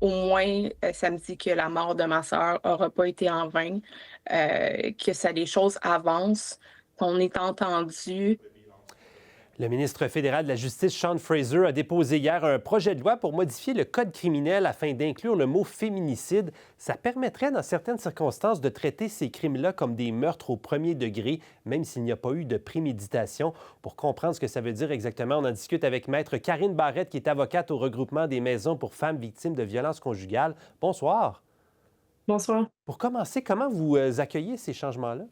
au moins, ça me dit que la mort de ma sœur aura pas été en vain, que ça les choses avancent, qu'on est entendu. Le ministre fédéral de la Justice, Sean Fraser, a déposé hier un projet de loi pour modifier le code criminel afin d'inclure le mot féminicide. Ça permettrait, dans certaines circonstances, de traiter ces crimes-là comme des meurtres au premier degré, même s'il n'y a pas eu de préméditation. Pour comprendre ce que ça veut dire exactement, on en discute avec Maître Karine Barrette, qui est avocate au regroupement des maisons pour femmes victimes de violences conjugales. Bonsoir. Bonsoir. Pour commencer, comment vous accueillez ces changements-là?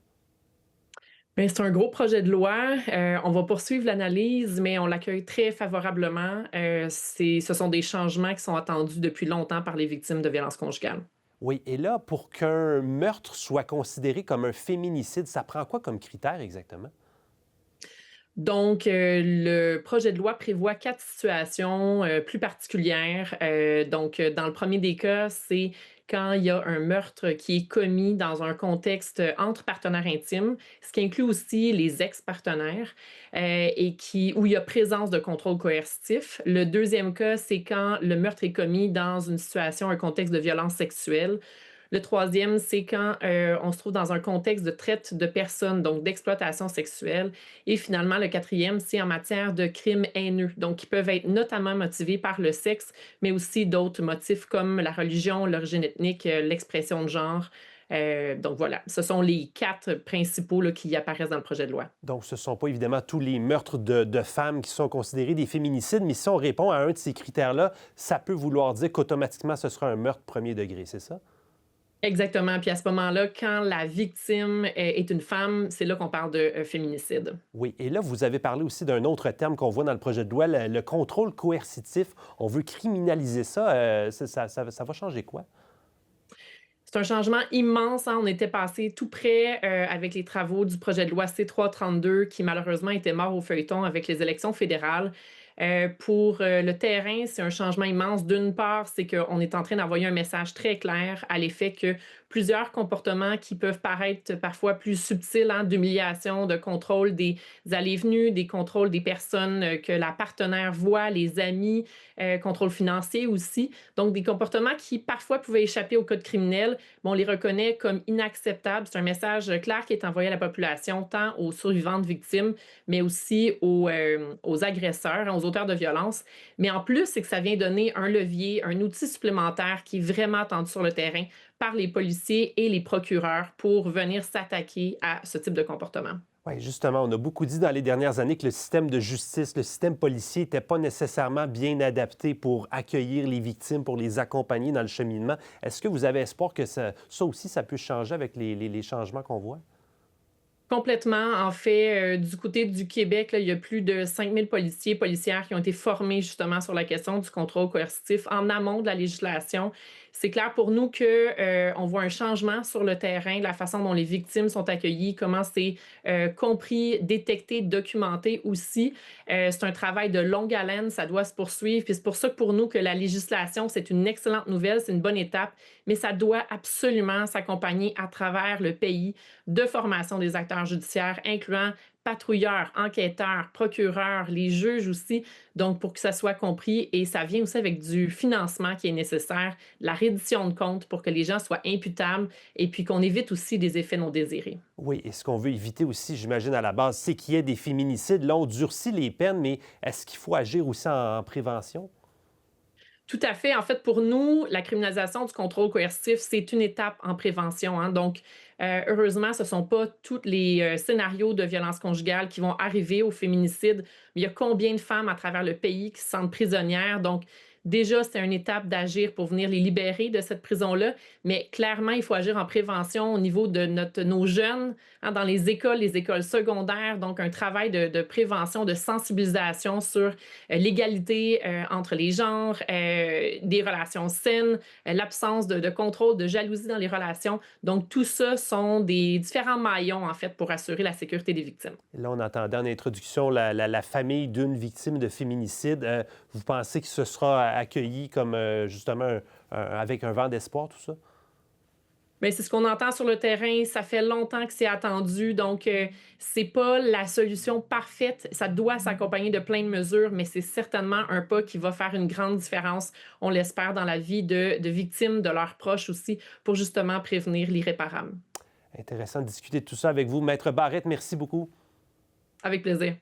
Bien, c'est un gros projet de loi. On va poursuivre l'analyse, mais on l'accueille très favorablement. Ce sont des changements qui sont attendus depuis longtemps par les victimes de violences conjugales. Oui, et là, pour qu'un meurtre soit considéré comme un féminicide, ça prend quoi comme critère exactement? Donc, le projet de loi prévoit 4 situations, plus particulières. Dans le premier des cas, c'est quand il y a un meurtre qui est commis dans un contexte, entre partenaires intimes, ce qui inclut aussi les ex-partenaires, et qui où il y a présence de contrôle coercitif. Le deuxième cas, c'est quand le meurtre est commis dans une situation, un contexte de violence sexuelle. Le troisième, c'est quand, on se trouve dans un contexte de traite de personnes, donc d'exploitation sexuelle. Et finalement, le quatrième, c'est en matière de crimes haineux, donc qui peuvent être notamment motivés par le sexe, mais aussi d'autres motifs comme la religion, l'origine ethnique, l'expression de genre. Donc voilà, ce sont les 4 principaux là, qui apparaissent dans le projet de loi. Donc, ce ne sont pas évidemment tous les meurtres de femmes qui sont considérés des féminicides, mais si on répond à un de ces critères-là, ça peut vouloir dire qu'automatiquement, ce sera un meurtre premier degré, c'est ça? Exactement. Puis à ce moment-là, quand la victime est une femme, c'est là qu'on parle de féminicide. Oui, et là, vous avez parlé aussi d'un autre terme qu'on voit dans le projet de loi, le contrôle coercitif. On veut criminaliser ça. Ça va changer quoi? C'est un changement immense, hein. On était passé tout près, avec les travaux du projet de loi C-332 qui malheureusement était mort au feuilleton avec les élections fédérales. Pour, le terrain, c'est un changement immense. D'une part, c'est qu'on est en train d'envoyer un message très clair à l'effet que plusieurs comportements qui peuvent paraître parfois plus subtils, hein, d'humiliation, de contrôle des allées-venues, des contrôles des personnes, que la partenaire voit, les amis, contrôle financier aussi. Donc des comportements qui parfois pouvaient échapper au code criminel, mais on les reconnaît comme inacceptables. C'est un message clair qui est envoyé à la population, tant aux survivantes victimes, mais aussi aux agresseurs, hein, aux auteurs de violences. Mais en plus, c'est que ça vient donner un levier, un outil supplémentaire qui est vraiment attendu sur le terrain par les policiers et les procureurs pour venir s'attaquer à ce type de comportement. Oui, justement, on a beaucoup dit dans les dernières années que le système de justice, le système policier n'était pas nécessairement bien adapté pour accueillir les victimes, pour les accompagner dans le cheminement. Est-ce que vous avez espoir que ça aussi, ça peut changer avec les changements qu'on voit? Complètement. En fait, du côté du Québec, là, il y a plus de 5 000 policiers, policières qui ont été formés justement sur la question du contrôle coercitif en amont de la législation. C'est clair pour nous que, on voit un changement sur le terrain, la façon dont les victimes sont accueillies, comment c'est, compris, détecté, documenté aussi. C'est un travail de longue haleine, ça doit se poursuivre. Puis c'est pour ça que pour nous que la législation, c'est une excellente nouvelle, c'est une bonne étape, mais ça doit absolument s'accompagner à travers le pays de formation des acteurs judiciaires, incluant patrouilleurs, enquêteurs, procureurs, les juges aussi, donc pour que ça soit compris. Et ça vient aussi avec du financement qui est nécessaire, la reddition de comptes pour que les gens soient imputables et puis qu'on évite aussi des effets non désirés. Oui, et ce qu'on veut éviter aussi, j'imagine, à la base, c'est qu'il y ait des féminicides. Là, on durcit les peines, mais est-ce qu'il faut agir aussi en prévention? Tout à fait. En fait, pour nous, la criminalisation du contrôle coercitif, c'est une étape en prévention, hein. Donc, heureusement, ce ne sont pas tous les scénarios de violence conjugale qui vont arriver au féminicide. Mais il y a combien de femmes à travers le pays qui se sentent prisonnières? Donc, déjà, c'est une étape d'agir pour venir les libérer de cette prison-là. Mais clairement, il faut agir en prévention au niveau de nos jeunes, hein, dans les écoles secondaires. Donc, un travail de prévention, de sensibilisation sur l'égalité entre les genres, des relations saines, l'absence de contrôle, de jalousie dans les relations. Donc, tout ça sont des différents maillons, en fait, pour assurer la sécurité des victimes. Là, on entendait en introduction la famille d'une victime de féminicide. Vous pensez que ce sera accueilli comme justement avec un vent d'espoir, tout ça? Bien, c'est ce qu'on entend sur le terrain. Ça fait longtemps que c'est attendu. Donc, c'est pas la solution parfaite. Ça doit s'accompagner de plein de mesures, mais c'est certainement un pas qui va faire une grande différence, on l'espère, dans la vie de victimes, de leurs proches aussi, pour justement prévenir l'irréparable. Intéressant de discuter de tout ça avec vous. Maître Barrette, merci beaucoup. Avec plaisir.